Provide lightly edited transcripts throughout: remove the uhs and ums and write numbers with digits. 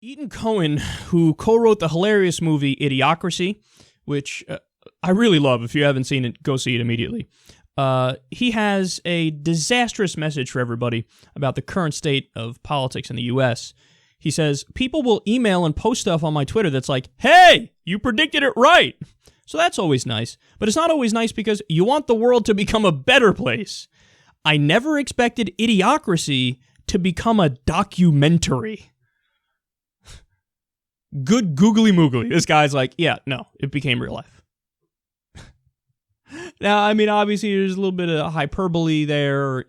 Etan Cohen, who co-wrote the hilarious movie Idiocracy, which I really love. If you haven't seen it, go see it immediately. He has a disastrous message for everybody about the current state of politics in the U.S. He says, people will email and post stuff on my Twitter that's like, hey, you predicted it right. So that's always nice. But it's not always nice because you want the world to become a better place. I never expected Idiocracy to become a documentary. Good googly moogly. This guy's like, yeah, no, it became real life. Now, I mean, obviously, there's a little bit of hyperbole there.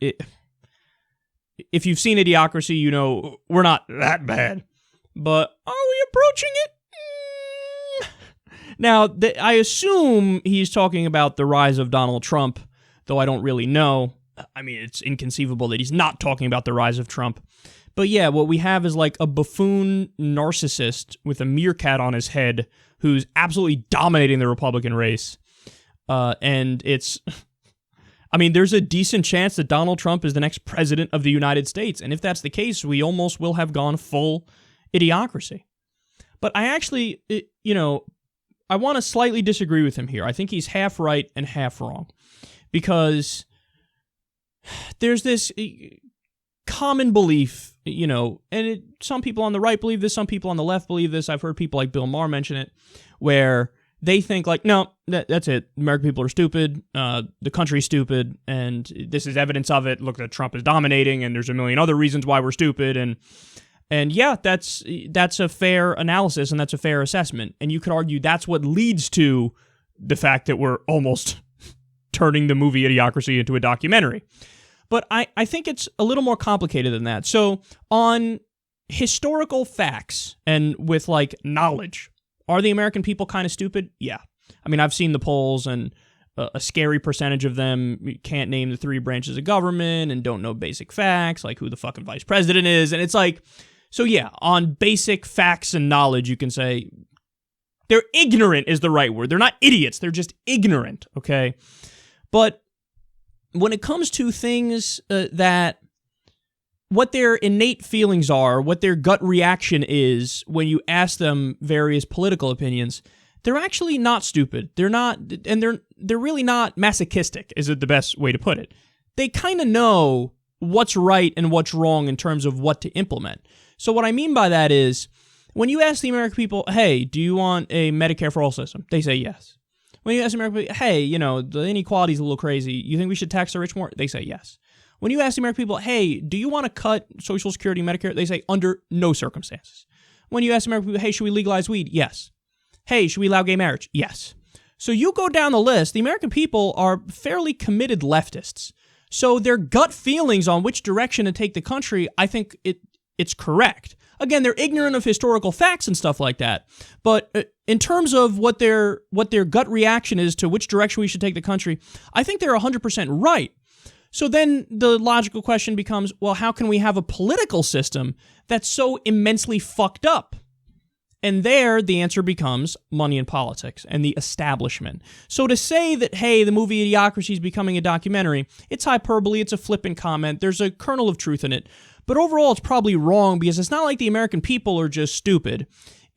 If you've seen Idiocracy, you know we're not that bad. But are we approaching it? Now, I assume he's talking about the rise of Donald Trump, though I don't really know. I mean, it's inconceivable that he's not talking about the rise of Trump. But yeah, what we have is like a buffoon narcissist with a meerkat on his head who's absolutely dominating the Republican race. And it's, I mean, there's a decent chance that Donald Trump is the next president of the United States. And if that's the case, we almost will have gone full idiocracy. But I actually, I want to slightly disagree with him here. I think he's half right and half wrong. Because there's this common belief, and some people on the right believe this, some people on the left believe this. I've heard people like Bill Maher mention it, where they think like, no, that's it. American people are stupid. The country's stupid, and this is evidence of it. Look, that Trump is dominating, and there's a million other reasons why we're stupid. And yeah, that's a fair analysis, and that's a fair assessment. And you could argue that's what leads to the fact that we're almost turning the movie Idiocracy into a documentary. But I think it's a little more complicated than that. So on historical facts and with like knowledge, are the American people kind of stupid? Yeah. I mean, I've seen the polls, and a scary percentage of them can't name the three branches of government and don't know basic facts, like who the fucking vice president is. And it's like, so yeah, on basic facts and knowledge, you can say they're ignorant is the right word. They're not idiots. They're just ignorant, okay? But when it comes to things that what their innate feelings are, what their gut reaction is when you ask them various political opinions, they're actually not stupid. They're not, and they're really not masochistic, is it the best way to put it. They kind of know what's right and what's wrong in terms of what to implement. So what I mean by that is, when you ask the American people, hey, do you want a Medicare for all system? They say yes. When you ask American people, hey, the inequality is a little crazy. You think we should tax the rich more? They say yes. When you ask the American people, hey, do you want to cut Social Security, Medicare? They say under no circumstances. When you ask the American people, hey, should we legalize weed? Yes. Hey, should we allow gay marriage? Yes. So you go down the list, the American people are fairly committed leftists. So their gut feelings on which direction to take the country, I think it's correct. Again, they're ignorant of historical facts and stuff like that. But in terms of what their gut reaction is to which direction we should take the country, I think they're 100% right. So then the logical question becomes, well, how can we have a political system that's so immensely fucked up? And there, the answer becomes money in politics and the establishment. So to say that, hey, the movie Idiocracy is becoming a documentary, it's hyperbole, it's a flippant comment, there's a kernel of truth in it. But overall, it's probably wrong because it's not like the American people are just stupid.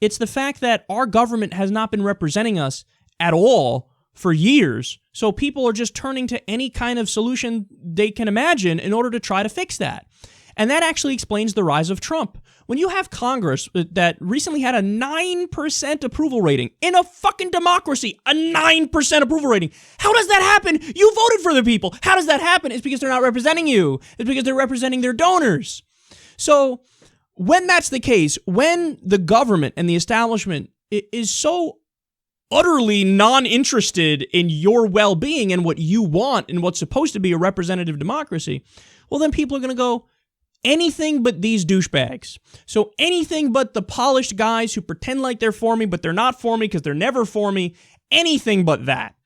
It's the fact that our government has not been representing us at all for years. So people are just turning to any kind of solution they can imagine in order to try to fix that. And that actually explains the rise of Trump. When you have Congress that recently had a 9% approval rating in a fucking democracy, a 9% approval rating. How does that happen? You voted for the people. How does that happen? It's because they're not representing you. It's because they're representing their donors. So when that's the case, when the government and the establishment is so utterly non-interested in your well-being and what you want and what's supposed to be a representative democracy, well, then people are going to go, anything but these douchebags. So anything but the polished guys who pretend like they're for me, but they're not for me because they're never for me. Anything but that.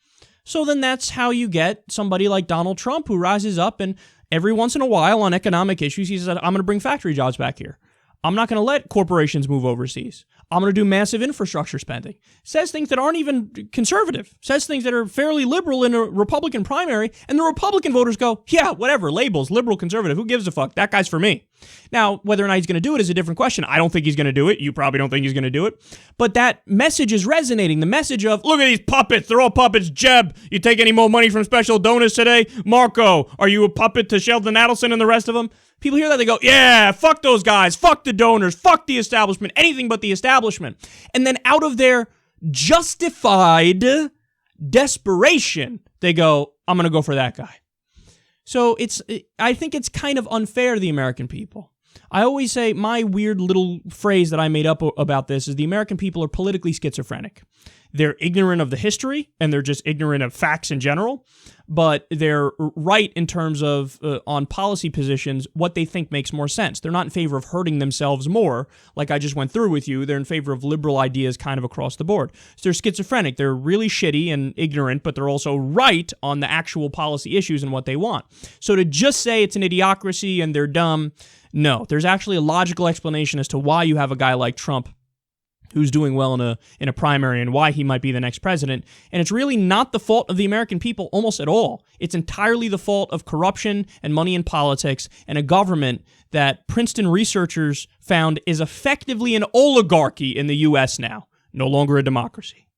So then that's how you get somebody like Donald Trump who rises up and every once in a while on economic issues, he says, I'm going to bring factory jobs back here. I'm not going to let corporations move overseas. I'm going to do massive infrastructure spending. Says things that aren't even conservative. Says things that are fairly liberal in a Republican primary. And the Republican voters go, yeah, whatever, labels, liberal, conservative, who gives a fuck? That guy's for me. Now, whether or not he's going to do it is a different question. I don't think he's going to do it. You probably don't think he's going to do it. But that message is resonating. The message of, look at these puppets. They're all puppets. Jeb, you take any more money from special donors today? Marco, are you a puppet to Sheldon Adelson and the rest of them? People hear that, they go, yeah, fuck those guys, fuck the donors, fuck the establishment, anything but the establishment. And then out of their justified desperation, they go, I'm going to go for that guy. So I think it's kind of unfair to the American people. I always say my weird little phrase that I made up about this is the American people are politically schizophrenic. They're ignorant of the history, and they're just ignorant of facts in general, but they're right in terms of, on policy positions, what they think makes more sense. They're not in favor of hurting themselves more, like I just went through with you. They're in favor of liberal ideas kind of across the board. So they're schizophrenic. They're really shitty and ignorant, but they're also right on the actual policy issues and what they want. So to just say it's an idiocracy and they're dumb, no. There's actually a logical explanation as to why you have a guy like Trump who's doing well in a primary and why he might be the next president. And it's really not the fault of the American people almost at all. It's entirely the fault of corruption and money in politics and a government that Princeton researchers found is effectively an oligarchy in the U.S. now, no longer a democracy.